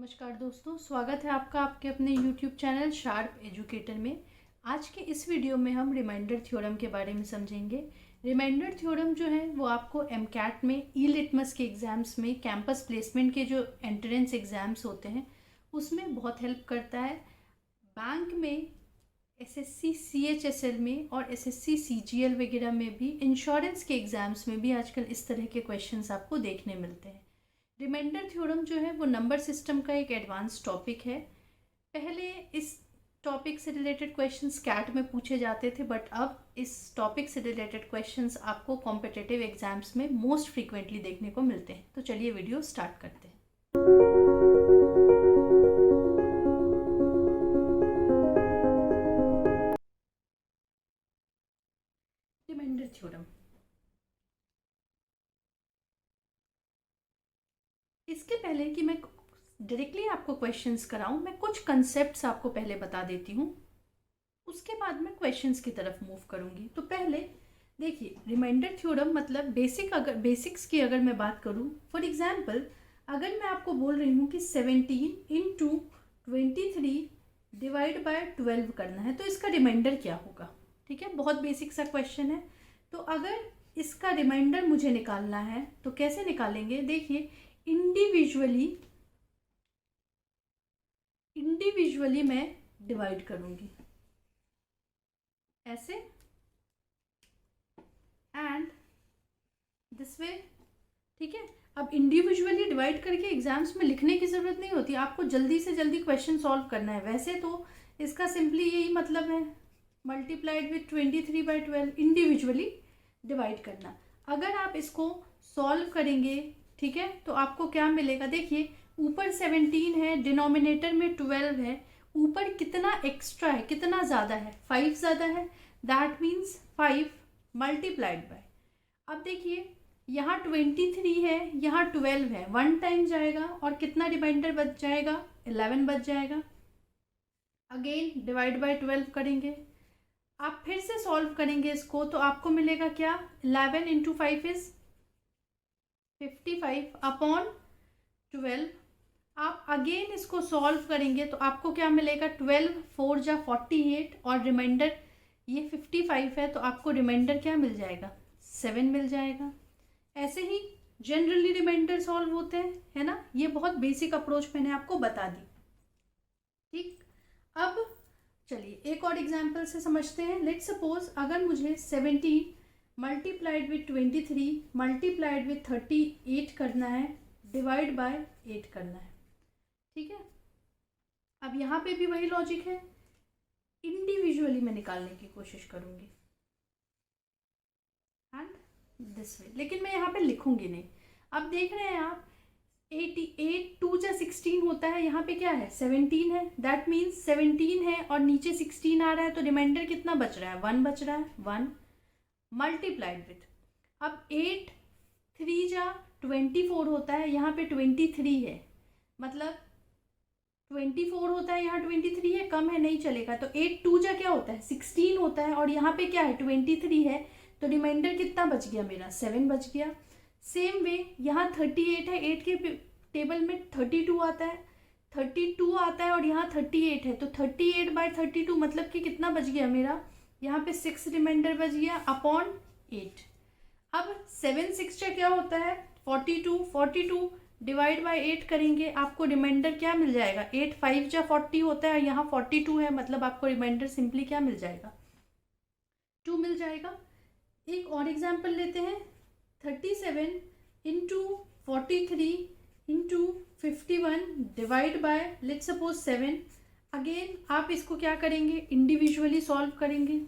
नमस्कार दोस्तों, स्वागत है आपका आपके अपने YouTube चैनल शार्प एजुकेटर में। आज के इस वीडियो में हम रिमाइंडर थ्योरम के बारे में समझेंगे। रिमाइंडर थ्योरम जो है वो आपको एमकैट में, ई लिटमस के एग्ज़ाम्स में, कैंपस प्लेसमेंट के जो एंट्रेंस एग्ज़ाम्स होते हैं उसमें बहुत हेल्प करता है। बैंक में, एसएससी सीएचएसएल में और एसएससी सीजीएल वगैरह में भी, इंश्योरेंस के एग्ज़ाम्स में भी आजकल इस तरह के क्वेश्चंस आपको देखने मिलते हैं। रिमाइंडर थ्योरम जो है वो नंबर सिस्टम का एक एडवांस टॉपिक है। पहले इस टॉपिक से रिलेटेड क्वेश्चंस कैट में पूछे जाते थे, बट अब इस टॉपिक से रिलेटेड क्वेश्चंस आपको कॉम्पिटिटिव एग्जाम्स में मोस्ट फ्रीक्वेंटली देखने को मिलते हैं। तो चलिए वीडियो स्टार्ट करते हैं। रिमाइंडर थ्योरम, इसके पहले कि मैं डायरेक्टली आपको क्वेश्चंस कराऊं, मैं कुछ कंसेप्ट्स आपको पहले बता देती हूँ, उसके बाद मैं क्वेश्चंस की तरफ मूव करूंगी। तो पहले देखिए, रिमाइंडर थ्योरम मतलब बेसिक्स की अगर मैं बात करूं, फॉर एग्जांपल अगर मैं आपको बोल रही हूँ कि 17 इंटू 23 डिवाइड बाय 12 करना है, तो इसका रिमाइंडर क्या होगा। ठीक है, बहुत बेसिक सा क्वेश्चन है। तो अगर इसका रिमाइंडर मुझे निकालना है तो कैसे निकालेंगे, देखिए इंडिविजुअली मैं डिवाइड करूंगी ऐसे, एंड दिस वे। ठीक है, अब इंडिविजुअली डिवाइड करके एग्जाम्स में लिखने की ज़रूरत नहीं होती, आपको जल्दी से जल्दी क्वेश्चन सॉल्व करना है। वैसे तो इसका सिंपली यही मतलब है, मल्टीप्लाइड विथ 23/12 इंडिविजुअली डिवाइड करना। अगर आप इसको सॉल्व करेंगे, ठीक है, तो आपको क्या मिलेगा, देखिए ऊपर 17 है, डिनोमिनेटर में 12 है, ऊपर कितना एक्स्ट्रा है, कितना ज़्यादा है, 5 ज़्यादा है। दैट मीन्स 5 मल्टीप्लाइड बाय, अब देखिए यहाँ 23 है, यहाँ 12 है, 1 टाइम जाएगा और कितना रिमाइंडर बच जाएगा, 11 बच जाएगा। अगेन डिवाइड बाय 12 करेंगे, आप फिर से सॉल्व करेंगे इसको, तो आपको मिलेगा क्या, 11 इंटू 5 इज 55 अपॉन 12। आप अगेन इसको सॉल्व करेंगे तो आपको क्या मिलेगा, 12 4 जा 48 और रिमाइंडर ये 55 है, तो आपको रिमाइंडर क्या मिल जाएगा, 7 मिल जाएगा। ऐसे ही जनरली रिमाइंडर सॉल्व होते हैं, है ना। ये बहुत बेसिक अप्रोच मैंने आपको बता दी। ठीक, अब चलिए एक और एग्जांपल से समझते हैं। लेट्स सपोज अगर मुझे 17 मल्टीप्लाइड विथ 23 मल्टीप्लाइड विथ 38 करना है, डिवाइड बाय 8 करना है। ठीक है, अब यहाँ पे भी वही लॉजिक है, इंडिविजुअली मैं निकालने की कोशिश करूंगी एंड दिस वे, लेकिन मैं यहाँ पे लिखूंगी नहीं। अब देख रहे हैं आप, 88 2 जा 16 होता है, यहाँ पे क्या है, 17 है। दैट मीन्स 17 है और नीचे 16 आ रहा है, तो रिमाइंडर कितना बच रहा है, 1 बच रहा है, 1 मल्टीप्लाइड विथ, अब 8 3 जा 24 होता है, यहाँ पे 23 है, मतलब 24 होता है, यहाँ 23 है, कम है नहीं चलेगा। तो 8 2 जा क्या होता है, 16 होता है, और यहाँ पे क्या है, 23 है, तो रिमाइंडर कितना बच गया मेरा, 7 बच गया। सेम वे यहाँ 38 है, 8 के टेबल में 32 आता है, 32 आता है और यहाँ 38 है, तो 38/32 मतलब कि कितना बच गया मेरा, यहाँ पे 6 रिमाइंडर बच गया अपॉन 8। अब 7 6 जा क्या होता है, 42 डिवाइड बाय 8 करेंगे, आपको रिमाइंडर क्या मिल जाएगा, 8 5 जा 40 होता है और यहाँ 42 है, मतलब आपको रिमाइंडर सिंपली क्या मिल जाएगा, 2 मिल जाएगा। एक और एग्जाम्पल लेते हैं, 37 into 43 into 51 divide by let's suppose 7। Again आप इसको क्या करेंगे, इंडिविजुअली सॉल्व करेंगे,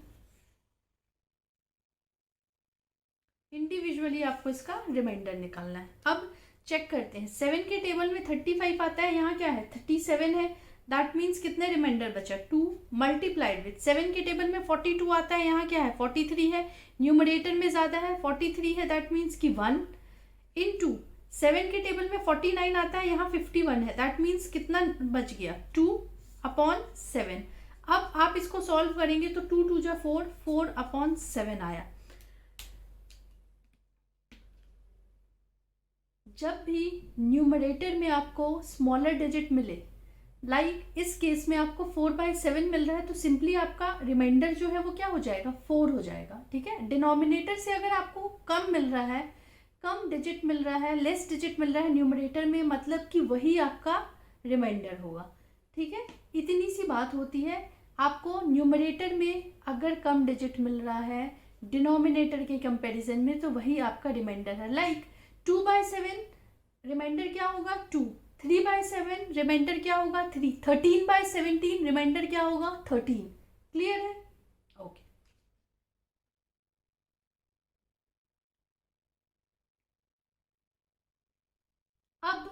इंडिविजुअली आपको इसका रिमाइंडर निकालना है। अब चेक करते हैं, 7 के टेबल में 35 आता है, यहाँ क्या है, 37 है। दैट मीन्स कितने रिमाइंडर बचा, 2 मल्टीप्लाइड विथ 7 के टेबल में 42 आता है, यहाँ क्या है, 43 है, न्यूमरेटर में ज़्यादा है, 43 है, दैट मीन्स कि 1 इंटू 7 के टेबल में 49 आता है, यहाँ 51 है, दैट मीन्स कितना बच गया, 2 अपॉन 7। अब आप इसको सॉल्व करेंगे तो 2 2 जा 4 4 अपॉन 7 आया। जब भी न्यूमरेटर में आपको स्मॉलर डिजिट मिले, लाइक इस केस में आपको 4/7 मिल रहा है, तो सिंपली आपका रिमाइंडर जो है वो क्या हो जाएगा, 4 हो जाएगा। ठीक है, डिनोमिनेटर से अगर आपको कम मिल रहा है, कम डिजिट मिल रहा है, लेस डिजिट मिल रहा है न्यूमरेटर में, मतलब कि वही आपका रिमाइंडर होगा। ठीक है, इतनी सी बात होती है। आपको न्यूमरेटर में अगर कम डिजिट मिल रहा है डिनोमिनेटर के कंपैरिजन में, तो वही आपका रिमाइंडर है। लाइक 2/7 रिमाइंडर क्या होगा, 2। 3/7 रिमाइंडर क्या होगा, 3। 13/17 रिमाइंडर क्या होगा, 13। क्लियर है? ओके। अब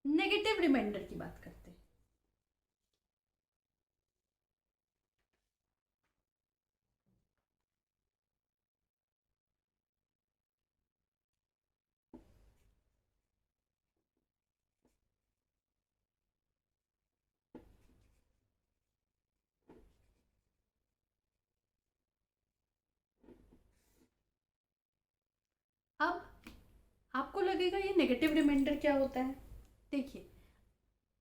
नेगेटिव रिमाइंडर की बात करते हैं। अब आपको लगेगा ये नेगेटिव रिमाइंडर क्या होता है। देखिए,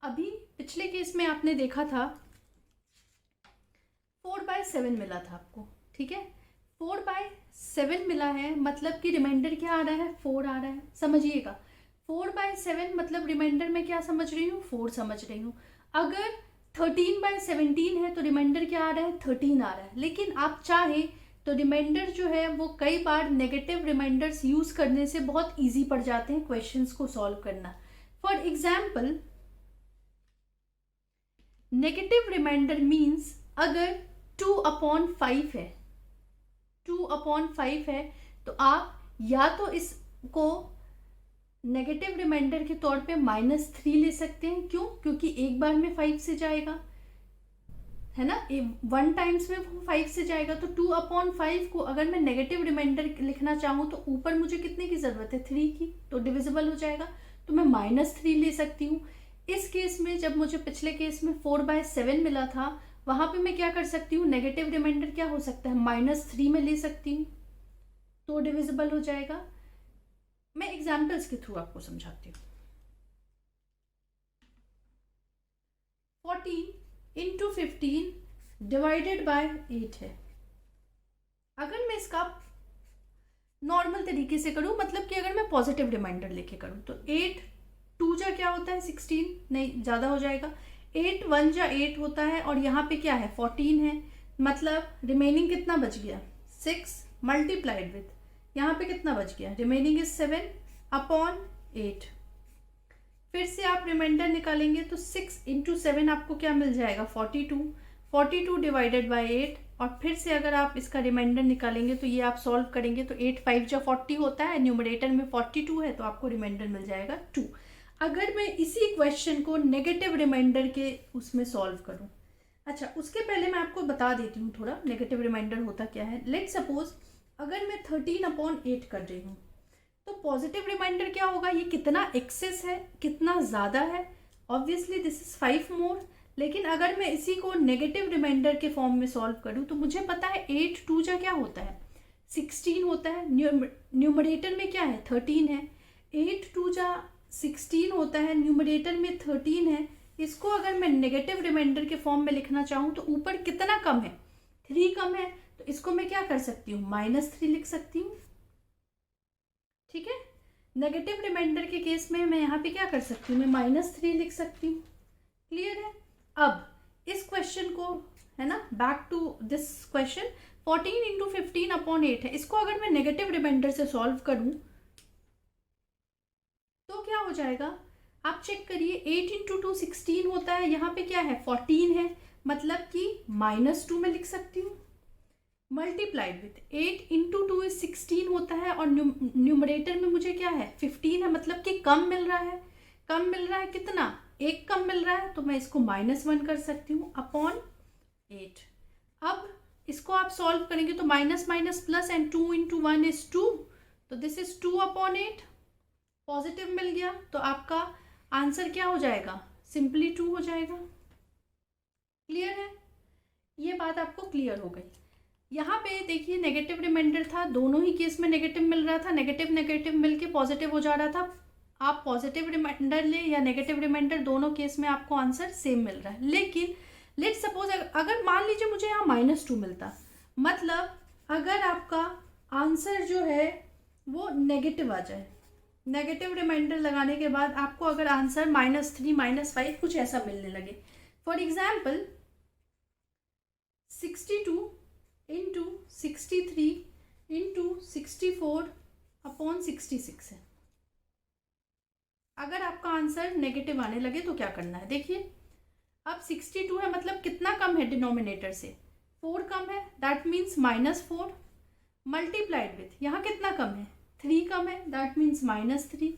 अभी पिछले केस में आपने देखा था 4/7 मिला था आपको। ठीक है, 4/7 मिला है, मतलब कि रिमाइंडर क्या आ रहा है, 4 आ रहा है। समझिएगा, 4/7 मतलब रिमाइंडर में क्या समझ रही हूँ, 4 समझ रही हूँ। अगर 13/17 है तो रिमाइंडर क्या आ रहा है, 13 आ रहा है। लेकिन आप चाहे तो रिमाइंडर जो है वो कई बार नेगेटिव रिमाइंडर्स यूज करने से बहुत इजी पड़ जाते हैं क्वेश्चंस को सॉल्व करना। For example, negative reminder means अगर 2/5 है, 2/5 है, तो आप या तो इसको नेगेटिव रिमाइंडर के तौर पे -3 ले सकते हैं। क्यों? क्योंकि एक बार में 5 से जाएगा, है ना, 1 टाइम्स में वो 5 से जाएगा। तो 2/5 को अगर मैं नेगेटिव रिमाइंडर लिखना चाहूँ तो ऊपर मुझे कितने की जरूरत है, 3 की, तो डिविजिबल हो जाएगा, तो मैं -3 ले सकती हूँ। इस केस में जब मुझे पिछले केस में 4/7 मिला था, वहां पे मैं क्या कर सकती हूँ, नेगेटिव रिमाइंडर क्या हो सकता है, -3 में ले सकती हूँ, तो डिविजिबल हो जाएगा। मैं एग्जाम्पल्स के थ्रू आपको समझाती हूँ। 14 इंटू 15 डिवाइडेड बाय 8 है। अगर मैं इसका नॉर्मल तरीके से करूं, मतलब कि अगर मैं पॉजिटिव रिमाइंडर लेके करूं, तो 8 2 जा क्या होता है, 16, नहीं ज़्यादा हो जाएगा, 8 1 जा 8 होता है, और यहाँ पे क्या है, 14 है, मतलब रिमेनिंग कितना बच गया, 6 मल्टीप्लाइड विथ, यहाँ पे कितना बच गया, रिमेनिंग इज 7/8। फिर से आप रिमाइंडर निकालेंगे तो 6 इंटू 7 आपको क्या मिल जाएगा, 42। 42 डिवाइडेड बाई 8, और फिर से अगर आप इसका रिमाइंडर निकालेंगे तो ये आप सॉल्व करेंगे तो 8 5 जा 40 होता है, न्यूमरेटर में 42 है, तो आपको रिमाइंडर मिल जाएगा 2। अगर मैं इसी क्वेश्चन को नेगेटिव रिमाइंडर के उसमें सॉल्व करूं, अच्छा उसके पहले मैं आपको बता देती हूँ थोड़ा नेगेटिव रिमाइंडर होता क्या है। लेट सपोज अगर मैं 13/8 कर रही हूँ, तो पॉजिटिव रिमाइंडर क्या होगा, ये कितना एक्सेस है, कितना ज़्यादा है, ऑब्वियसली दिस इज 5 मोर। लेकिन अगर मैं इसी को नेगेटिव रिमाइंडर के फॉर्म में सॉल्व करूं, तो मुझे पता है 8 2 जा क्या होता है, 16 होता है, न्यूमरेटर में क्या है, 13 है, 8 2 जा 16 होता है, न्यूमरेटर में 13 है। इसको अगर मैं नेगेटिव रिमाइंडर के फॉर्म में लिखना चाहूँ तो ऊपर कितना कम है, 3 कम है, तो इसको मैं क्या कर सकती हूँ, -3 लिख सकती हूँ। ठीक है, नेगेटिव रिमाइंडर के केस में मैं यहाँ पे क्या कर सकती हूँ, मैं -3 लिख सकती हूँ। क्लियर है? अब इस क्वेश्चन को, है ना, back to this question, 14 into 15/8 है, इसको अगर मैं नेगेटिव रिमाइंडर से सॉल्व करूँ तो क्या हो जाएगा, आप चेक करिए, 8 इंटू 2 16 होता है, यहाँ पे क्या है, 14 है, मतलब कि -2 में लिख सकती हूँ, मल्टीप्लाइड विथ 8 इंटू 2 इज 16 होता है, और न्यूमरेटर में मुझे क्या है, 15 है, मतलब कि कम मिल रहा है। कम मिल रहा है कितना, 1 कम मिल रहा है, तो मैं इसको -1 कर सकती हूँ अपॉन 8। अब इसको आप सॉल्व करेंगे तो minus minus plus, and 2 into 1 is 2, तो दिस इज 2/8। पॉजिटिव मिल गया, तो आपका आंसर क्या हो जाएगा, सिंपली 2 हो जाएगा। क्लियर है? ये बात आपको क्लियर हो गई। यहाँ पे देखिए नेगेटिव रिमाइंडर था, दोनों ही केस में नेगेटिव मिल रहा था, नेगेटिव नेगेटिव मिल के पॉजिटिव हो जा रहा था। आप पॉजिटिव रिमाइंडर ले या नेगेटिव रिमाइंडर, दोनों केस में आपको आंसर सेम मिल रहा है। लेकिन लेट सपोज अगर मान लीजिए मुझे यहाँ -2 मिलता, मतलब अगर आपका आंसर जो है वो नेगेटिव आ जाए, नेगेटिव रिमाइंडर लगाने के बाद आपको अगर आंसर -3 -5 कुछ ऐसा मिलने लगे, फॉर एग्जाम्पल 62 इंटू 63 इंटू 64/66 है। अगर आपका आंसर नेगेटिव आने लगे तो क्या करना है, देखिए अब 62 है, मतलब कितना कम है डिनोमिनेटर से, 4 कम है, दैट मीन्स -4 मल्टीप्लाइड विथ, यहाँ कितना कम है, 3 कम है, दैट मीन्स -3,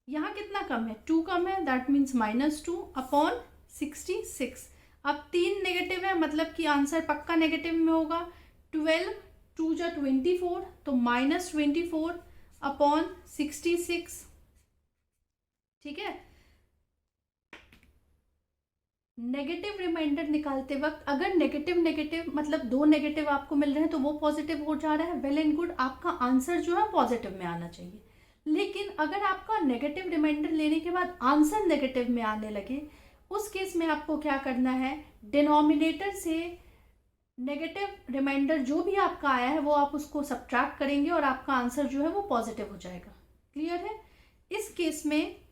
यहाँ कितना कम है, 2 कम है, दैट मीन्स -2/66। अब 3 नेगेटिव है, मतलब कि आंसर पक्का नेगेटिव में होगा। 12 2 जा 24, तो -24/66। ठीक है, नेगेटिव रिमाइंडर निकालते वक्त अगर नेगेटिव नेगेटिव मतलब 2 नेगेटिव आपको मिल रहे हैं तो वो पॉजिटिव हो जा रहा है, वेल एंड गुड, आपका आंसर जो है पॉजिटिव में आना चाहिए। लेकिन अगर आपका नेगेटिव रिमाइंडर लेने के बाद आंसर नेगेटिव में आने लगे, उस केस में आपको क्या करना है, डिनोमिनेटर से नेगेटिव रिमाइंडर जो भी आपका आया है वो आप उसको सब्ट्रैक्ट करेंगे और आपका आंसर जो है वो पॉजिटिव हो जाएगा। क्लियर है? इस केस में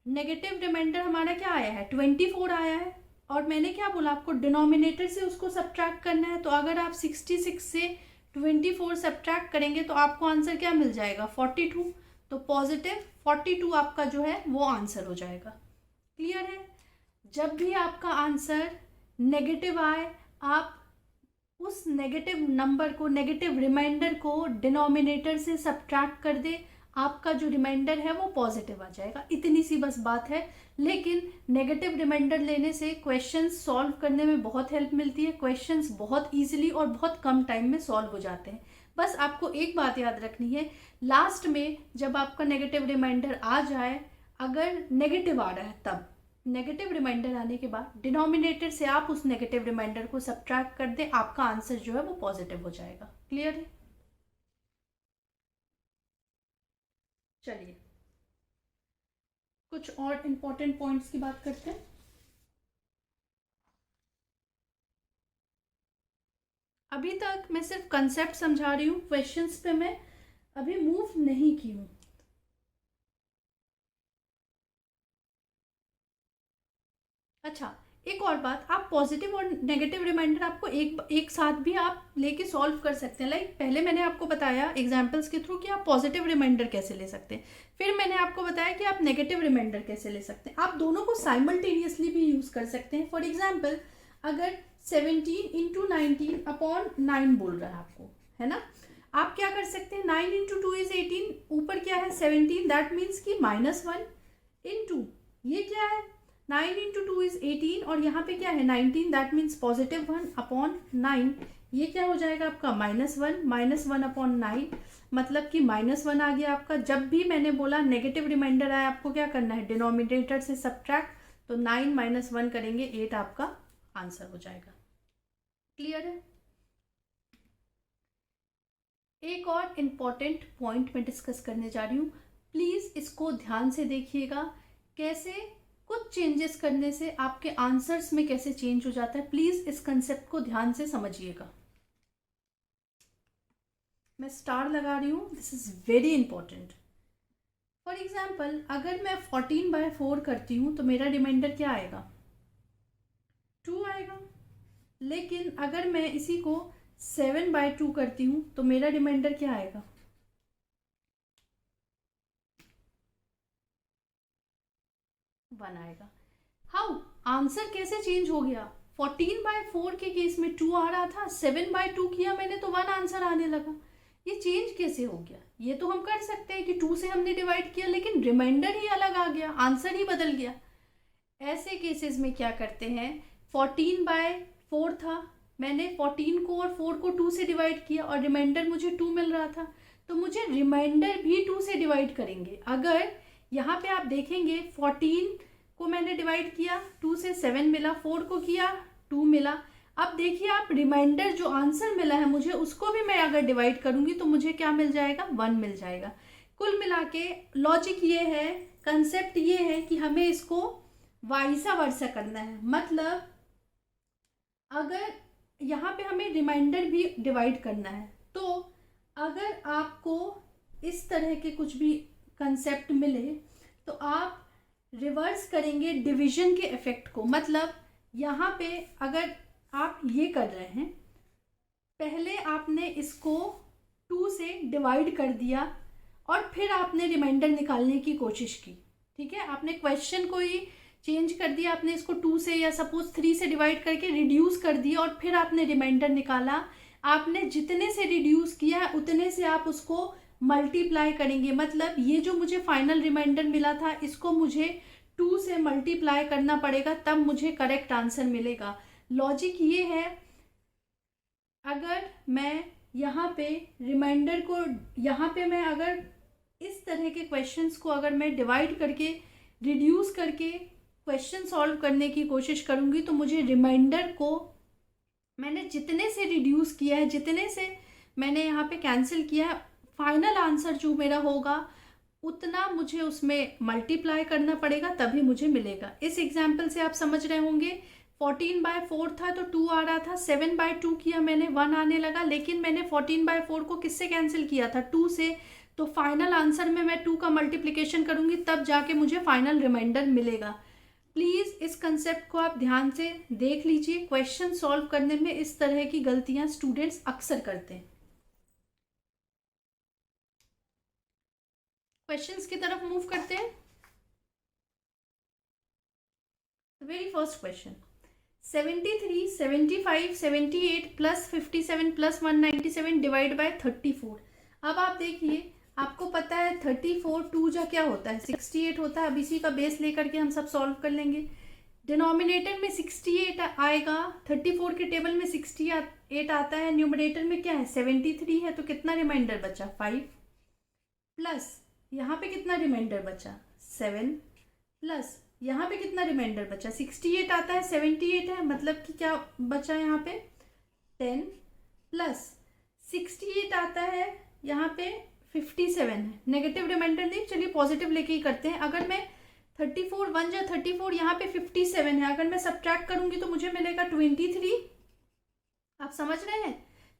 नेगेटिव रिमाइंडर हमारा क्या आया है, 24 आया है, और मैंने क्या बोला आपको, डिनोमिनेटर से उसको सब्ट्रैक्ट करना है। तो अगर आप 66 से 24 सब्ट्रैक्ट करेंगे तो आपको आंसर क्या मिल जाएगा, 42। तो पॉजिटिव 42 आपका जो है वो आंसर हो जाएगा। क्लियर है? जब भी आपका आंसर नेगेटिव आए, आप उस नेगेटिव नंबर को, नेगेटिव रिमाइंडर को डिनोमिनेटर से सब्ट्रैक्ट कर दे, आपका जो रिमाइंडर है वो पॉजिटिव आ जाएगा। इतनी सी बस बात है। लेकिन नेगेटिव रिमाइंडर लेने से क्वेश्चंस सॉल्व करने में बहुत हेल्प मिलती है, क्वेश्चंस बहुत इजीली और बहुत कम टाइम में सॉल्व हो जाते हैं। बस आपको एक बात याद रखनी है, लास्ट में जब आपका नेगेटिव रिमाइंडर आ जाए, अगर नेगेटिव आ रहा है तब नेगेटिव रिमाइंडर आने के बाद डिनोमिनेटर से आप उस नेगेटिव रिमाइंडर को सब्ट्रैक्ट कर दें, आपका आंसर जो है वो पॉजिटिव हो जाएगा। क्लियर है? चलिए कुछ और इम्पोर्टेंट पॉइंट्स की बात करते हैं। अभी तक मैं सिर्फ कंसेप्ट समझा रही हूँ, क्वेश्चंस पे मैं अभी मूव नहीं की हूँ। अच्छा, एक और बात, आप पॉजिटिव और नेगेटिव रिमाइंडर आपको एक साथ भी आप लेके सॉल्व कर सकते हैं। लाइक पहले मैंने आपको बताया एग्जांपल्स के थ्रू कि आप पॉजिटिव रिमाइंडर कैसे ले सकते हैं, फिर मैंने आपको बताया कि आप नेगेटिव रिमाइंडर कैसे ले सकते हैं। आप दोनों को साइमल्टेनियसली भी यूज़ कर सकते हैं। फॉर एग्जाम्पल, अगर 17 इंटू 19/9 बोल रहा है आपको, है ना, आप क्या कर सकते हैं, 9 इंटू 2 इज 18, ऊपर क्या है 17, दैट मीन्स कि -1 इंटू ये क्या है 9 इंटू 2 इज 18, और यहाँ पे क्या है 19, दैट मीन्स +1/9। ये क्या हो जाएगा आपका -1/9, मतलब कि -1 आ गया आपका। जब भी मैंने बोला नेगेटिव रिमाइंडर आया, आपको क्या करना है, डिनोमिनेटर से सब्ट्रैक्ट, तो 9 - 1 करेंगे, 8 आपका आंसर हो जाएगा। क्लियर है? एक और इम्पॉर्टेंट पॉइंट मैं डिस्कस करने जा रही हूँ, प्लीज़ इसको ध्यान से देखिएगा, कैसे कुछ चेंजेस करने से आपके आंसर्स में कैसे चेंज हो जाता है। प्लीज़ इस कंसेप्ट को ध्यान से समझिएगा। मैं स्टार लगा रही हूँ, this is very important. For example, अगर मैं 14/4 करती हूँ तो मेरा रिमाइंडर क्या आएगा, 2 आएगा। लेकिन अगर मैं इसी को 7/2 करती हूँ तो मेरा रिमाइंडर क्या आएगा, 1 आएगा। हाउ, आंसर कैसे चेंज हो गया? 14/4 के केस में 2 आ रहा था, 7/2 किया मैंने तो 1 आंसर आने लगा। ये चेंज कैसे हो गया? ये तो हम कर सकते हैं कि 2 से हमने डिवाइड किया, लेकिन रिमाइंडर ही अलग आ गया, आंसर ही बदल गया। ऐसे केसेस में क्या करते हैं, 14/4 था, मैंने 14 को और 4 को 2 से डिवाइड किया और रिमाइंडर मुझे 2 मिल रहा था, तो मुझे रिमाइंडर भी 2 से डिवाइड करेंगे। अगर यहाँ पे आप देखेंगे 14 को मैंने डिवाइड किया, 2 से 7 मिला, 4 को किया 2 मिला। अब देखिए आप, रिमाइंडर जो आंसर मिला है मुझे, उसको भी मैं अगर डिवाइड करूंगी तो मुझे क्या मिल जाएगा, 1 मिल जाएगा। कुल मिला के लॉजिक ये है, कंसेप्ट ये है कि हमें इसको वाइसा वर्सा करना है। मतलब अगर यहाँ पे हमें रिमाइंडर भी डिवाइड करना है, तो अगर आपको इस तरह के कुछ भी कंसेप्ट मिले तो आप रिवर्स करेंगे डिवीजन के इफेक्ट को। मतलब यहाँ पे अगर आप ये कर रहे हैं, पहले आपने इसको 2 से डिवाइड कर दिया और फिर आपने रिमाइंडर निकालने की कोशिश की, ठीक है, आपने क्वेश्चन को ही चेंज कर दिया, आपने इसको 2 से या सपोज 3 से डिवाइड करके रिड्यूस कर दिया और फिर आपने रिमाइंडर निकाला। आपने जितने से रिड्यूस किया है उतने से आप उसको मल्टीप्लाई करेंगे। मतलब ये जो मुझे फाइनल रिमाइंडर मिला था, इसको मुझे 2 से मल्टीप्लाई करना पड़ेगा, तब मुझे करेक्ट आंसर मिलेगा। लॉजिक ये है, अगर मैं यहाँ पे रिमाइंडर को, यहाँ पे मैं अगर इस तरह के क्वेश्चंस को अगर मैं डिवाइड करके रिड्यूस करके क्वेश्चन सॉल्व करने की कोशिश करूँगी तो मुझे रिमाइंडर को मैंने जितने से रिड्यूस किया है, जितने से मैंने यहाँ पे कैंसिल किया है, फाइनल आंसर जो मेरा होगा उतना मुझे उसमें मल्टीप्लाई करना पड़ेगा, तभी मुझे मिलेगा। इस एग्जाम्पल से आप समझ रहे होंगे, 14/4 था तो 2 आ रहा था, 7/2 किया मैंने, 1 आने लगा, लेकिन मैंने 14/4 को किससे कैंसिल किया था, 2 से। तो फाइनल आंसर में मैं 2 का मल्टीप्लिकेशन करूंगी, तब जाके मुझे फाइनल रिमाइंडर मिलेगा। प्लीज़ इस कंसेप्ट को आप ध्यान से देख लीजिए। क्वेश्चन सॉल्व करने में इस तरह की गलतियां स्टूडेंट्स अक्सर करते हैं। क्वेश्चंस की तरफ मूव करते हैं। Very first question, 73, 75, 78 plus 57 plus 197 divide by 34। अब आप देखिए, आपको पता है 34 2 जा क्या होता है, 68 होता है। अब इसी का बेस लेकर के हम सब सॉल्व कर लेंगे। डिनोमिनेटर में 68 आएगा, 34 के टेबल में 68 आता है, न्यूमरेटर में क्या है 73 है, तो कितना रिमाइंडर बचा 5, प्लस यहाँ पे कितना रिमाइंडर बचा 7, प्लस यहाँ पे कितना रिमाइंडर बचा 68 आता है, 78 है, मतलब कि क्या बचा यहाँ पे 10, प्लस 68 आता है, यहाँ पे 57 है, नेगेटिव रिमाइंडर नहीं, चलिए पॉजिटिव लेके ही करते हैं। अगर मैं 34 1 जा 34, यहाँ पे 57 है, अगर मैं सब्ट्रैक्ट करूंगी तो मुझे मिलेगा 23। आप समझ रहे हैं,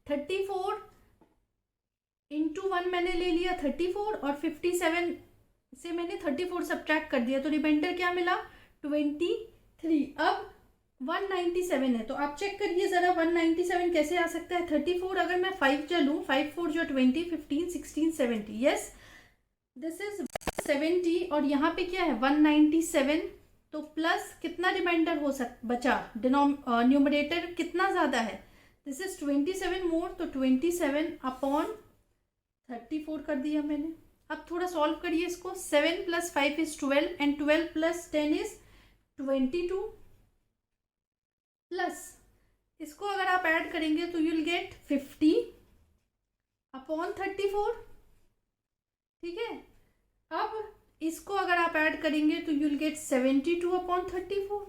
34 इंटू 1 मैंने ले लिया 34 और 57 से मैंने 34 सब्ट्रैक्ट कर दिया, तो रिमाइंडर क्या मिला 23। अब 197 है, तो आप चेक करिए ज़रा 197 कैसे आ सकता है। 34 अगर मैं 5 जा लूँ, 5 4 जो 20, 15 16 70, यस दिस इज 70, और यहाँ पे क्या है 197, तो प्लस कितना रिमाइंडर हो बचा, न्यूमरेटर कितना ज़्यादा है, दिस इज 27 मोर, तो 27 अपॉन 34 कर दिया मैंने। अब थोड़ा सॉल्व करिए इसको, 7 + 5 इज 12 एंड 12 + 10 इज 22, प्लस इसको अगर आप ऐड करेंगे तो यूल गेट 50 अपॉन 34, ठीक है। अब इसको अगर आप ऐड करेंगे तो यूल गेट 72 अपॉन 34।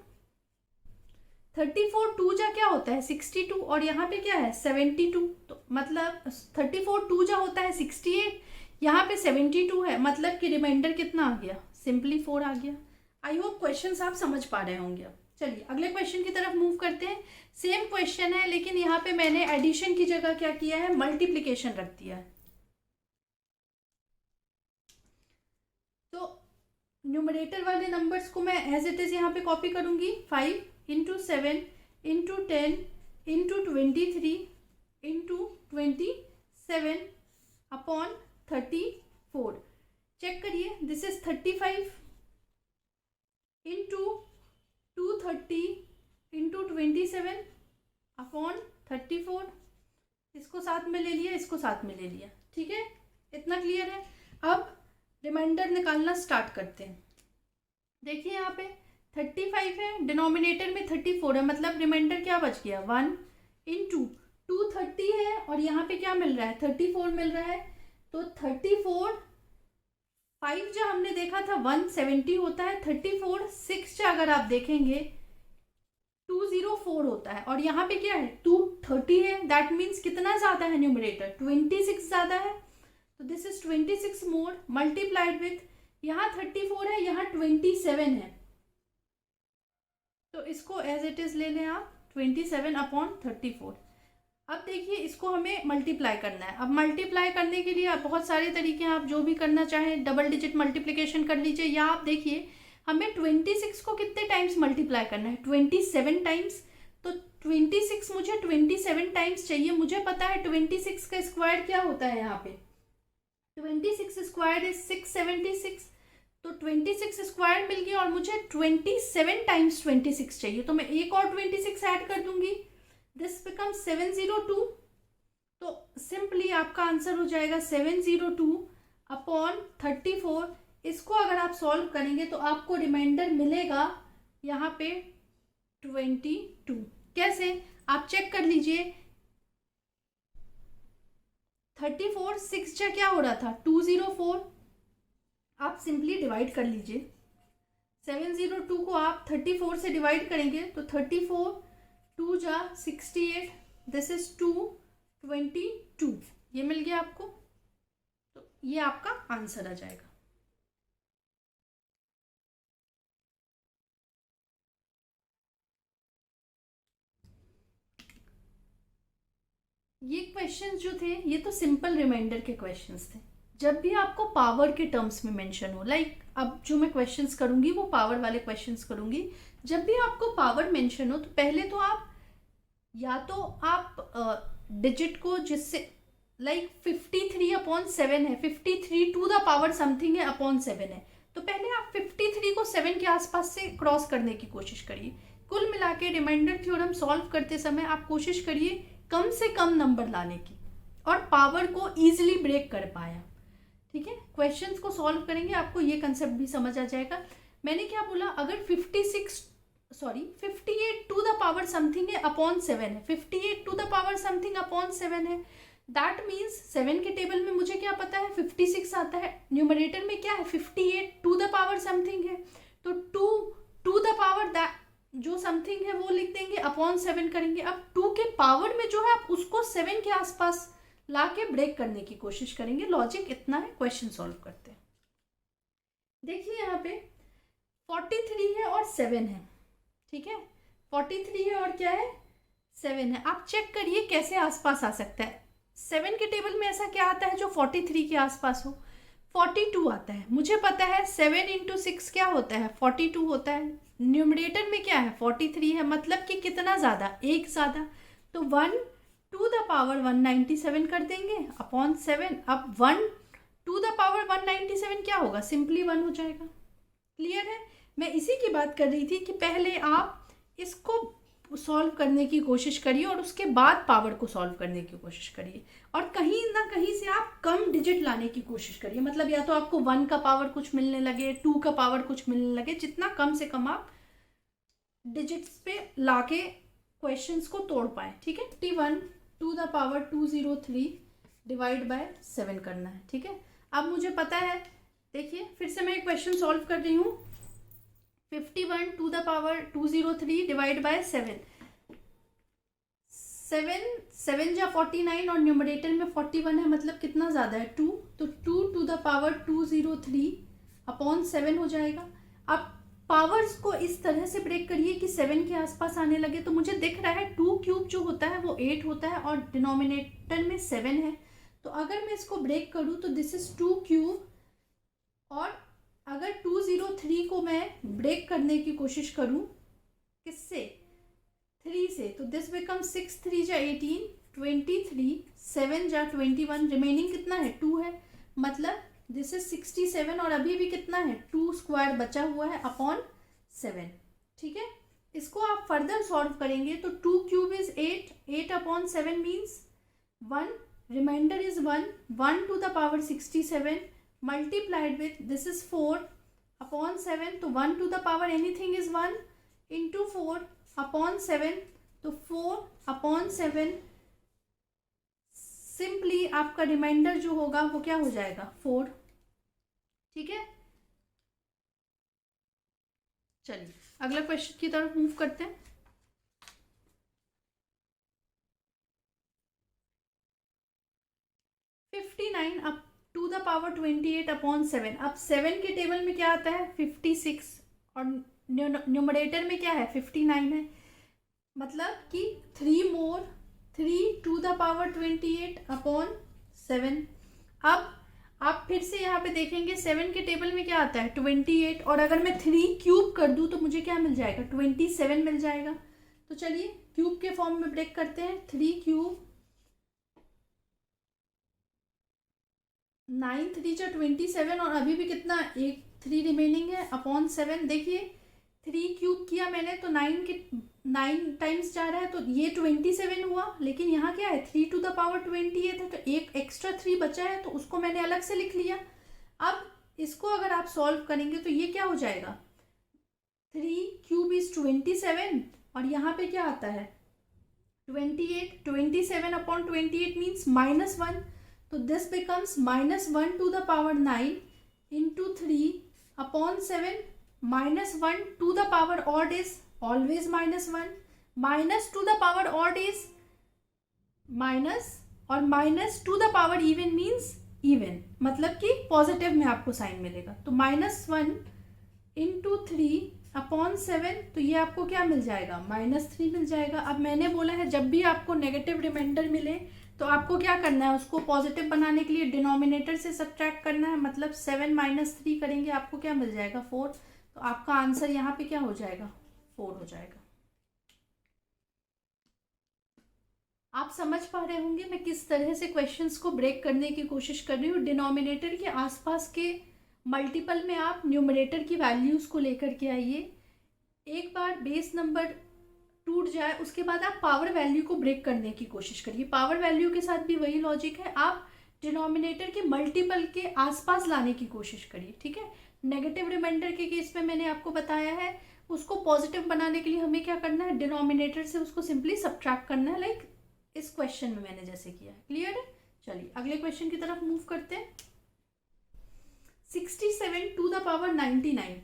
34 2 जा क्या होता है 62, और यहाँ पे क्या है 72, तो मतलब 34 2 जा होता है 68, यहाँ पे 72 है, मतलब कि रिमाइंडर कितना आ गया, सिंपली 4 आ गया। आई होप क्वेश्चन आप समझ पा रहे होंगे। चलिए अगले क्वेश्चन की तरफ मूव करते हैं। सेम क्वेश्चन है, लेकिन यहाँ पे मैंने एडिशन की जगह क्या किया है, मल्टीप्लिकेशन रख दिया है। तो न्यूमरेटर वाले नंबर्स को मैं एज इट इज यहाँ पे कॉपी करूंगी, 5 × 7 × 10 × 23 × 27 अपॉन 34। चेक करिए, दिस इज 35 इंटू 230 × 27 अपॉन 34। इसको साथ में ले लिया, इसको साथ में ले लिया, ठीक है, इतना क्लियर है। अब रिमाइंडर निकालना स्टार्ट करते हैं। देखिए यहाँ पे 35 है, डिनोमिनेटर में 34 है, मतलब रिमाइंडर क्या बच गया 1 इंटू 230 है, और यहाँ पे क्या मिल रहा है 34 मिल रहा है, तो 34 5 जो हमने देखा था 170 होता है, 34 6 जो अगर आप देखेंगे 204 होता है, और यहाँ पे क्या है 230 है, दैट मीन्स कितना ज़्यादा है न्यूमरेटर, 26 ज़्यादा है, तो this is 26 more multiplied with, यहाँ 34 है, यहाँ 27 है, तो इसको एज इट इज ले लें आप 27/34। अब देखिए इसको हमें मल्टीप्लाई करना है। अब मल्टीप्लाई करने के लिए आप बहुत सारे तरीके हैं, आप जो भी करना चाहें, डबल डिजिट मल्टीप्लिकेशन कर लीजिए, या आप देखिए हमें 26 को कितने टाइम्स मल्टीप्लाई करना है, 27 टाइम्स, तो 26 मुझे 27 टाइम्स चाहिए। मुझे पता है 26 का स्क्वायर क्या होता है, यहाँ पे 26 स्क्वायर इज 676, तो 26 स्क्वायर मिल गया, और मुझे 27 टाइम्स 26 चाहिए, तो मैं एक और 26 ऐड कर दूंगी, दिस बिकम 702। तो सिंपली आपका आंसर हो जाएगा 702/34। इसको अगर आप सॉल्व करेंगे तो आपको रिमाइंडर मिलेगा यहाँ पे 22। कैसे, आप चेक कर लीजिए, 34 6 जा क्या हो रहा था 204, आप सिंपली डिवाइड कर लीजिए, 702 को आप 34 से डिवाइड करेंगे तो 34 2 जा 68, दिस इज 222, ये मिल गया आपको, तो ये आपका आंसर आ जाएगा। ये क्वेश्चंस जो थे ये तो सिंपल रिमाइंडर के क्वेश्चंस थे। जब भी आपको पावर के टर्म्स में मेंशन हो, लाइक अब जो मैं क्वेश्चंस करूंगी वो पावर वाले क्वेश्चंस करूंगी, जब भी आपको पावर मेंशन हो तो पहले तो आप या तो आप डिजिट को, जिससे लाइक 53/7 है, 53 टू द पावर समथिंग है अपॉन 7 है, तो पहले आप 53 को 7 के आसपास से क्रॉस करने की कोशिश करिए। कुल मिला के रिमाइंडर थ्योरम सॉल्व करते समय आप कोशिश करिए कम से कम नंबर लाने की, और पावर को ईजिली ब्रेक कर पाया। ठीक है, क्वेश्चंस को सॉल्व करेंगे आपको ये कंसेप्ट भी समझ आ जाएगा। मैंने क्या बोला, अगर 58 टू द पावर समथिंग है अपॉन 7 है, 58 to the power something upon 7 है, दैट मीन्स 7 के टेबल में मुझे क्या पता है 56 आता है, न्यूमरेटर में क्या है 58 टू द पावर समथिंग है, तो 2 टू द पावर दैट जो समथिंग है वो लिख देंगे, अपॉन 7 करेंगे। अब 2 के पावर में जो है आप उसको 7 के आसपास ला के ब्रेक करने की कोशिश करेंगे। लॉजिक इतना है, क्वेश्चन सॉल्व करते हैं। देखिए यहाँ पे 43 है और 7 है, ठीक है, 43 है और क्या है 7 है। आप चेक करिए कैसे आसपास आ सकता है। 7 के टेबल में ऐसा क्या आता है जो 43 के आसपास हो, 42 आता है। मुझे पता है 7 × 6 क्या होता है 42 होता है। न्यूमरेटर में क्या है 43 है, मतलब कि कितना ज़्यादा, एक ज़्यादा, तो 1 टू द पावर 197 कर देंगे अपॉन 7। अब 1 टू द पावर 197 क्या होगा, सिंपली 1 हो जाएगा। क्लियर है, मैं इसी की बात कर रही थी कि पहले आप इसको सॉल्व करने की कोशिश करिए और उसके बाद पावर को सॉल्व करने की कोशिश करिए, और कहीं ना कहीं से आप कम डिजिट लाने की कोशिश करिए। मतलब या तो आपको 1 का पावर कुछ मिलने लगे, 2 का पावर कुछ मिलने लगे, जितना कम से कम आप डिजिट्स पे लाके क्वेश्चंस को तोड़ पाए। ठीक है, 51 to the power 203 divide by 7 करना है। ठीक है, अब मुझे पता है, देखिए फिर से मैं एक क्वेश्चन सॉल्व कर रही हूँ, 51 to the power 203 divide by 7, 7 जा 49 और न्यूमरेटर में 41 है, मतलब कितना ज़्यादा है 2, तो 2 टू द पावर 203 अपॉन 7 हो जाएगा। अब पावर्स को इस तरह से ब्रेक करिए कि 7 के आसपास आने लगे, तो मुझे दिख रहा है 2 क्यूब जो होता है वो 8 होता है और डिनोमिनेटर में 7 है, तो अगर मैं इसको ब्रेक करूँ तो दिस इज 2 क्यूब, और अगर 203 को मैं ब्रेक करने की कोशिश करूँ किससे 3 से, तो दिस बिकम 6 3 जा 18, 23 7 जा 21, रिमेनिंग कितना है 2 है, मतलब दिस इज 67, और अभी भी कितना है 2 स्क्वायर बचा हुआ है अपॉन 7। ठीक है, इसको आप फर्दर सॉल्व करेंगे तो 2 cube is 8, 8 upon 7 means 1, remainder is 1, 1 to the power 67 multiplied with this is 4 upon 7, तो 1 to the power anything is 1 into 4 upon 7, तो 4 upon 7, सिंपली आपका रिमाइंडर जो होगा वो क्या हो जाएगा 4। ठीक है, चलिए अगला क्वेश्चन की तरफ मूव करते हैं। Power 28 upon 7। अब 7 के टेबल में क्या आता है 56 और न्यूमरेटर में क्या है 59 है, मतलब कि 3 मोर 3 टू द पावर 28 अपॉन 7। अब आप फिर से यहाँ पे देखेंगे 7 के टेबल में क्या आता है 28 और अगर मैं 3 क्यूब कर दूँ तो मुझे क्या मिल जाएगा 27 मिल जाएगा। तो चलिए क्यूब के फॉर्म में ब्रेक करते हैं। 3 क्यूब 9 3 जा 27 और अभी भी कितना एक 3 रिमेनिंग है अपॉन 7। देखिए 3 क्यूब किया मैंने तो 9 टाइम्स जा रहा है तो ये 27 हुआ, लेकिन यहाँ क्या है 3 टू द पावर 28 है तो एक एक्स्ट्रा 3 बचा है तो उसको मैंने अलग से लिख लिया। अब इसको अगर आप सॉल्व करेंगे तो ये क्या हो जाएगा 3 क्यूब इज 27 और यहाँ पे क्या आता है 28। 27 अपॉन 28 मीन्स -1, तो this becomes -1 to the power 9 into 3 upon 7। -1 to the power odd is always -1, minus to the power odd is minus और minus to the power even means even, मतलब कि पॉजिटिव में आपको साइन मिलेगा। तो -1 into 3 upon 7, तो ये आपको क्या मिल जाएगा -3 मिल जाएगा। अब मैंने बोला है जब भी आपको नेगेटिव रिमाइंडर मिले तो आपको क्या करना है उसको पॉजिटिव बनाने के लिए डिनोमिनेटर से सब्ट्रैक्ट करना है, मतलब 7 - 3 करेंगे आपको क्या मिल जाएगा 4। तो आपका आंसर यहाँ पे क्या हो जाएगा 4 हो जाएगा। आप समझ पा रहे होंगे मैं किस तरह से क्वेश्चंस को ब्रेक करने की कोशिश कर रही हूँ। डिनोमिनेटर के आसपास के मल्टीपल में आप न्यूमरेटर की वैल्यूज़ को लेकर के आइए। एक बार बेस नंबर टूट जाए उसके बाद आप पावर वैल्यू को ब्रेक करने की कोशिश करिए। पावर वैल्यू के साथ भी वही लॉजिक है, आप डिनोमिनेटर के मल्टीपल के आसपास लाने की कोशिश करिए, ठीक है। नेगेटिव रिमाइंडर के केस में मैंने आपको बताया है उसको पॉजिटिव बनाने के लिए हमें क्या करना है डिनोमिनेटर से उसको सिंपली सब्ट्रैक्ट करना है, लाइक इस क्वेश्चन में मैंने जैसे किया है। क्लियर है? चलिए अगले क्वेश्चन की तरफ मूव करते हैं। 67 टू द पावर 99,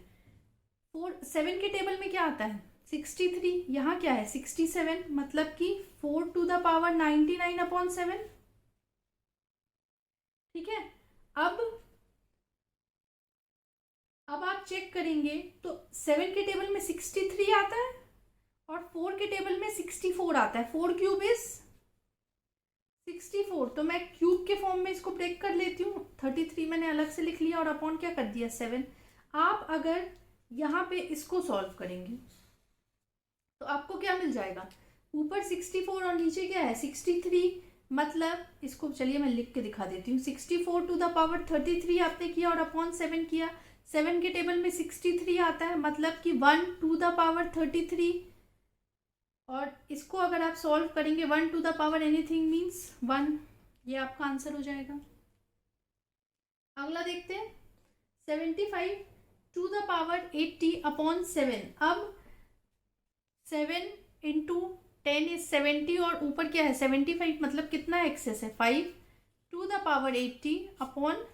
7 के टेबल में क्या आता है 63, यहाँ क्या है 67, मतलब कि 4 टू द पावर 99 अपॉन 7। ठीक है, अब आप चेक करेंगे तो 7 के टेबल में 63 आता है और 4 के टेबल में 64 आता है। 4 क्यूब इज 64, तो मैं क्यूब के फॉर्म में इसको ब्रेक कर लेती हूँ। 33 मैंने अलग से लिख लिया और अपॉन क्या कर दिया 7। आप अगर यहाँ पे इसको सॉल्व करेंगे तो आपको क्या मिल जाएगा, ऊपर 64 और नीचे क्या है 63, मतलब इसको चलिए मैं लिख के दिखा देती हूँ। 64 टू द पावर 33 आपने किया और अपॉन 7 किया। 7 के टेबल में 63 आता है, मतलब कि 1 टू द पावर 33, और इसको अगर आप सॉल्व करेंगे 1 to the power anything means 1, ये आपका आंसर हो जाएगा। अगला देखते हैं 75 टू द पावर 80 अपॉन 7। अब 7 इंटू 10 इज 70 और ऊपर क्या है 75, मतलब कितना एक्सेस है 5 टू द पावर 80 अपॉन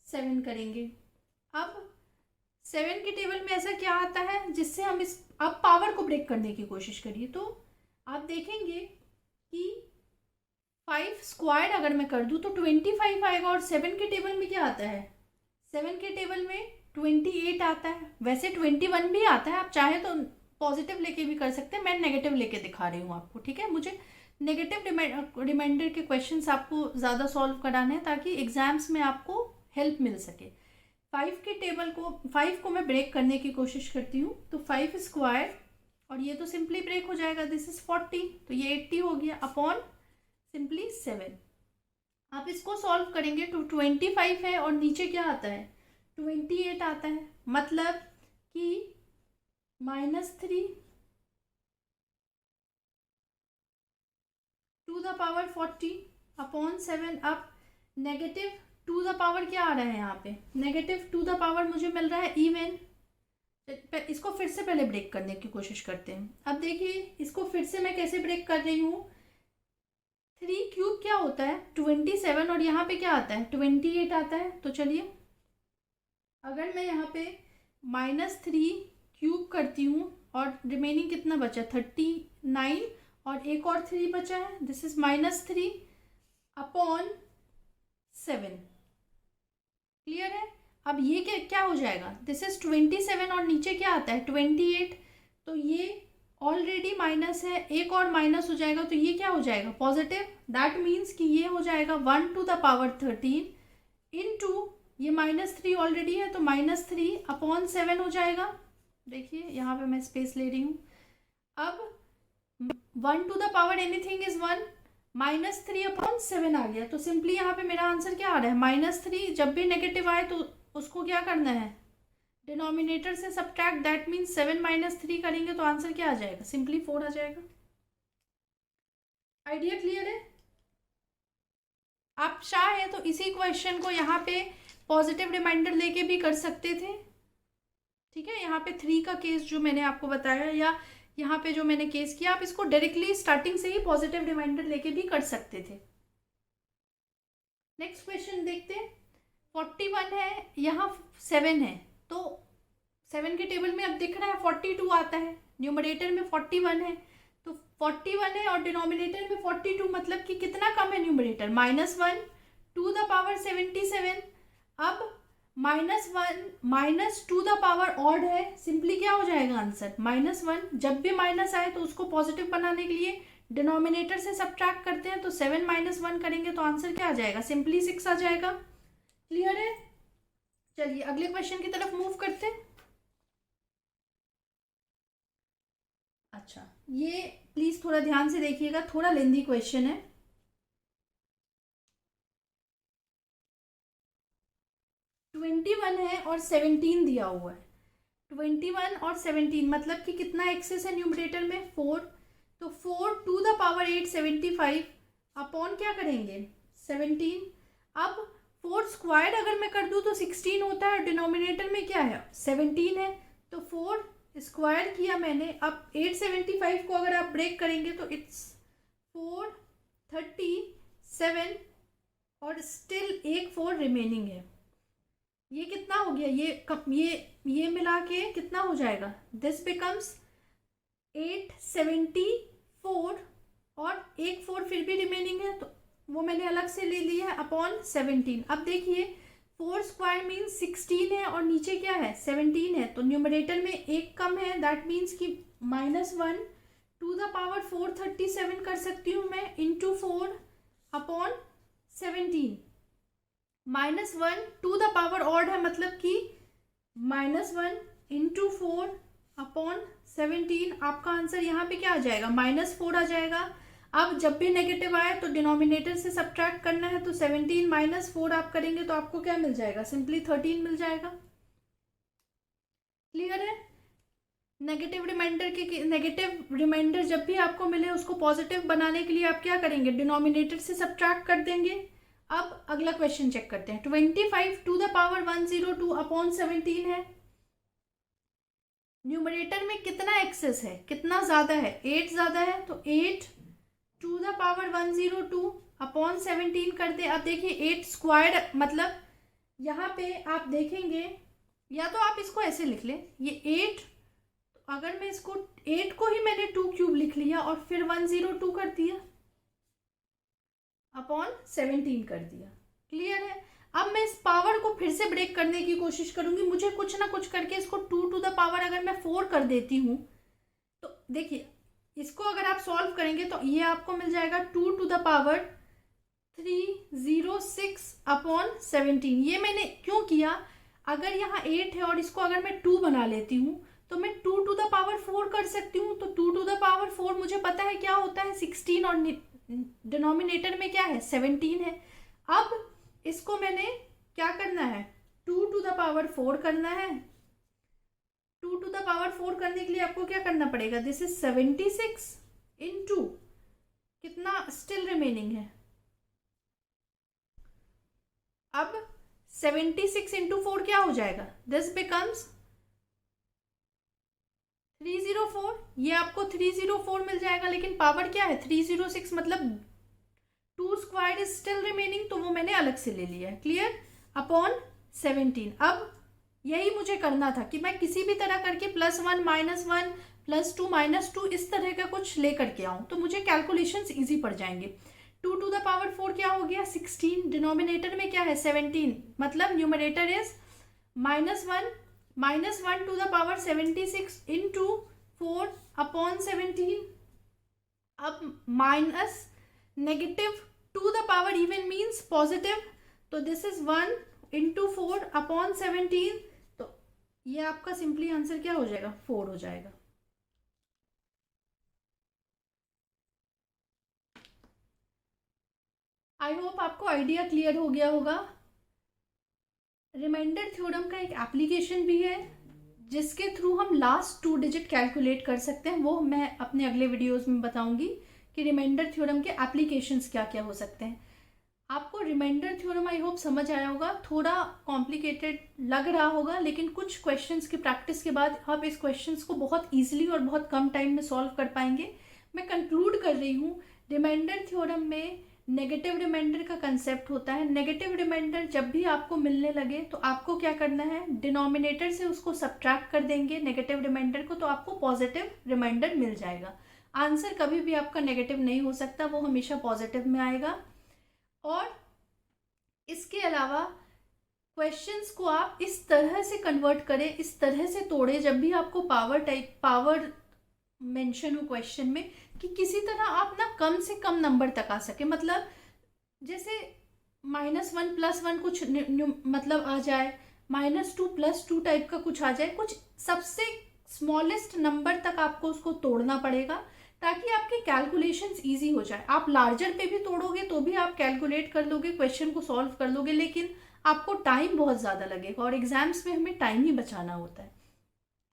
7 करेंगे। अब 7 के टेबल में ऐसा क्या आता है जिससे हम इस अब पावर को ब्रेक करने की कोशिश करिए, तो आप देखेंगे कि 5 स्क्वायर अगर मैं कर दूं तो 25 आएगा और 7 के टेबल में क्या आता है 7 के टेबल में 28 आता है। वैसे 21 भी आता है, आप चाहे तो पॉजिटिव लेके भी कर सकते हैं, मैं नेगेटिव लेके दिखा रही हूँ आपको, ठीक है। मुझे नेगेटिव रिमाइंडर के क्वेश्चंस आपको ज़्यादा सॉल्व कराने हैं ताकि एग्जाम्स में आपको हेल्प मिल सके। 5 को मैं ब्रेक करने की कोशिश करती हूँ, तो 5 स्क्वायर और ये तो सिंपली ब्रेक हो जाएगा, दिस इज 40, तो ये 80 हो गया अपॉन सिंपली 7। आप इसको सॉल्व करेंगे तो 25 है और नीचे क्या आता है 28 आता है, मतलब कि -3 टू द पावर 40 अपॉन 7। अब नेगेटिव टू द पावर क्या आ रहा है यहाँ पे नेगेटिव टू द पावर मुझे मिल रहा है इवन। इसको फिर से पहले ब्रेक करने की कोशिश करते हैं। अब देखिए इसको फिर से मैं कैसे ब्रेक कर रही हूँ। 3 क्यूब क्या होता है 27 और यहाँ पे क्या आता है 28 आता है। तो चलिए अगर मैं यहाँ पे -3 क्यूब करती हूँ और रिमेनिंग कितना बचा 39 और एक और 3 बचा है, दिस इज -3 अपॉन 7। क्लियर है। अब ये क्या क्या हो जाएगा, दिस इज 27 और नीचे क्या आता है 28, तो ये ऑलरेडी माइनस है, एक और माइनस हो जाएगा तो ये क्या हो जाएगा पॉजिटिव। दैट मीन्स कि ये हो जाएगा 1 टू द पावर 13 इंटू ये -3 ऑलरेडी है तो -3/7 हो जाएगा। देखिए यहाँ पे मैं स्पेस ले रही हूँ। अब 1 to the power anything is 1, -3/7 आ गया, तो सिंपली यहाँ पे मेरा आंसर क्या आ रहा है -3। जब भी नेगेटिव आए तो उसको क्या करना है, डिनोमिनेटर से सब्ट्रैक्ट, दैट मीन्स 7 - 3 करेंगे तो आंसर क्या आ जाएगा, सिंपली 4 आ जाएगा। आइडिया क्लियर है। आप चाहे तो इसी क्वेश्चन को यहाँ पे पॉजिटिव रिमाइंडर लेके भी कर सकते थे, ठीक है। यहाँ पे 3 का केस जो मैंने आपको बताया या यहाँ पे जो मैंने केस किया, आप इसको डायरेक्टली स्टार्टिंग से ही पॉजिटिव रिमाइंडर लेके भी कर सकते थे। नेक्स्ट क्वेश्चन देखते हैं। 41 है, यहाँ 7 है, तो 7 के टेबल में अब दिख रहा है 42 आता है, न्यूमरेटर में 41 है, तो 41 है और डिनोमिनेटर में 42, मतलब कि कितना कम है न्यूमरेटर, -1 टू द पावर 77। अब -1 -2 द पावर ऑड है, सिंपली क्या हो जाएगा आंसर -1। जब भी माइनस आए तो उसको पॉजिटिव बनाने के लिए डिनोमिनेटर से सब्ट्रैक्ट करते हैं, तो 7 - 1 करेंगे तो आंसर क्या आ जाएगा, सिंपली 6 आ जाएगा। क्लियर है। चलिए अगले क्वेश्चन की तरफ मूव करते हैं। अच्छा, ये प्लीज थोड़ा ध्यान से देखिएगा, थोड़ा लेंदी क्वेश्चन है। 21 है और 17 दिया हुआ है। 21 और 17 मतलब कि कितना एक्सेस है न्यूमरेटर में 4, तो 4 टू द पावर 8 75 अपॉन क्या करेंगे 17। अब 4 स्क्वायर अगर मैं कर दूँ तो 16 होता है और डिनोमिनेटर में क्या है 17 है, तो 4 स्क्वायर किया मैंने। अब 875 को अगर आप ब्रेक करेंगे तो इट्स 437 और स्टिल एक 4 रिमेनिंग है। ये कितना हो गया, ये मिला के कितना हो जाएगा, दिस बिकम्स 874 और एक 4 फिर भी रिमेनिंग है तो वो मैंने अलग से ले लिया है अपॉन 17। अब देखिए 4 स्क्वायर मीन्स 16 है और नीचे क्या है 17 है, तो न्यूमरेटर में एक कम है, दैट मीन्स कि -1 टू द पावर 437 कर सकती हूँ मैं into 4 upon 17। -1 to the power odd है, मतलब कि -1 इंटू 4 अपॉन 17। आपका आंसर यहाँ पे क्या आ जाएगा -4 आ जाएगा। अब जब भी नेगेटिव आए तो डिनोमिनेटर से सब्ट्रैक्ट करना है, तो 17 - 4 आप करेंगे तो आपको क्या मिल जाएगा, सिंपली 13 मिल जाएगा। क्लियर है। नेगेटिव रिमाइंडर जब भी आपको मिले उसको पॉजिटिव बनाने के लिए आप क्या करेंगे, डिनोमिनेटर से सब्ट्रैक्ट कर देंगे। अब अगला क्वेश्चन चेक करते हैं। 25 टू द पावर 102 अपॉन 17 है, न्यूमरेटर में कितना एक्सेस है, कितना ज़्यादा है, 8 ज़्यादा है, तो 8 टू द पावर 102 अपॉन 17 कर दे। अब देखिए 8 स्क्वायर, मतलब यहाँ पे आप देखेंगे, या तो आप इसको ऐसे लिख लें, ये 8, अगर मैं इसको 8 को ही मैंने 2 क्यूब लिख लिया और फिर 102 कर दिया अपॉन 17 कर दिया। क्लियर है। अब मैं इस पावर को फिर से ब्रेक करने की कोशिश करूंगी, मुझे कुछ ना कुछ करके इसको 2 टू द पावर अगर मैं 4 कर देती हूँ, तो देखिए इसको अगर आप सॉल्व करेंगे तो ये आपको मिल जाएगा 2 टू द पावर 306 अपॉन 17। ये मैंने क्यों किया, अगर यहाँ 8 है और इसको अगर मैं 2 बना लेती हूँ तो मैं 2 टू द पावर 4 कर सकती हूँ, तो 2 टू द पावर 4 मुझे पता है क्या होता है 16 और डिनोमिनेटर में क्या है 17 है। अब इसको मैंने क्या करना है 2 टू द पावर 4 करना है। 2 टू द पावर 4 करने के लिए आपको क्या करना पड़ेगा, दिस इज 76 इंटू कितना स्टिल रिमेनिंग है। अब 76 इंटू 4 क्या हो जाएगा, दिस बिकम्स 304। ये आपको 304 मिल जाएगा, लेकिन पावर क्या है 306, मतलब 2 स्क्वायर इज स्टिल रिमेनिंग, तो वो मैंने अलग से ले लिया है। क्लियर। अपॉन 17। अब यही मुझे करना था कि मैं किसी भी तरह करके +1 -1 +2 -2 इस तरह का कुछ ले करके आऊँ, तो मुझे कैलकुलेशंस इजी पड़ जाएंगे। टू द पावर 4 क्या हो गया 16, डिनोमिनेटर में क्या है 17, मतलब numerator is -1 to the power 76 into 4 upon 17। अब minus negative to the power even means positive, तो दिस इज 1 इंटू 4 अपॉन 17, तो ये आपका सिंपली आंसर क्या हो जाएगा 4 हो जाएगा। आई होप आपको आइडिया क्लियर हो गया होगा। रिमाइंडर थ्योरम का एक एप्लीकेशन भी है जिसके थ्रू हम लास्ट 2 डिजिट कैलकुलेट कर सकते हैं, वो मैं अपने अगले वीडियोस में बताऊंगी कि रिमाइंडर थ्योरम के एप्लीकेशंस क्या क्या हो सकते हैं। आपको रिमाइंडर थ्योरम आई होप समझ आया होगा, थोड़ा कॉम्प्लिकेटेड लग रहा होगा, लेकिन कुछ क्वेश्चंस की प्रैक्टिस के बाद आप इस क्वेश्चंस को बहुत ईजिली और बहुत कम टाइम में सॉल्व कर पाएंगे। मैं कंक्लूड कर रही हूँ, रिमाइंडर थ्योरम में नेगेटिव रिमाइंडर का कंसेप्ट होता है। नेगेटिव रिमाइंडर जब भी आपको मिलने लगे तो आपको क्या करना है, डिनोमिनेटर से उसको सब्ट्रैक्ट कर देंगे नेगेटिव रिमाइंडर को, तो आपको पॉजिटिव रिमाइंडर मिल जाएगा। आंसर कभी भी आपका नेगेटिव नहीं हो सकता, वो हमेशा पॉजिटिव में आएगा। और इसके अलावा क्वेश्चंस को आप इस तरह से कन्वर्ट करें, इस तरह से तोड़े, जब भी आपको पावर मेंशन हो क्वेश्चन में, कि किसी तरह आप ना कम से कम नंबर तक आ सके। मतलब जैसे -1 +1 कुछ मतलब आ जाए, -2 +2 टाइप का कुछ आ जाए, कुछ सबसे स्मॉलेस्ट नंबर तक आपको उसको तोड़ना पड़ेगा ताकि आपके कैलकुलेशंस इजी हो जाए। आप लार्जर पे भी तोड़ोगे तो भी आप कैलकुलेट कर लोगे, क्वेश्चन को सॉल्व कर लोगे, लेकिन आपको टाइम बहुत ज़्यादा लगेगा और एग्जाम्स में हमें टाइम ही बचाना होता है।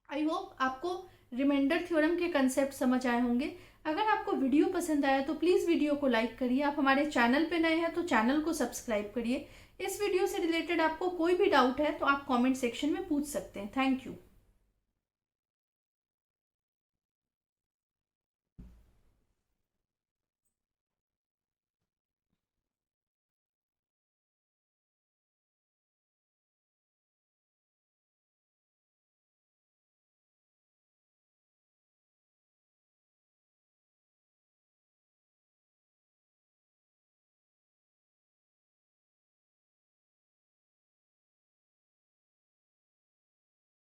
आई होप आपको रिमाइंडर थ्योरम के कंसेप्ट समझ आए होंगे। अगर आपको वीडियो पसंद आया तो प्लीज़ वीडियो को लाइक करिए। आप हमारे चैनल पे नए हैं तो चैनल को सब्सक्राइब करिए। इस वीडियो से रिलेटेड आपको कोई भी डाउट है तो आप कमेंट सेक्शन में पूछ सकते हैं। Thank you.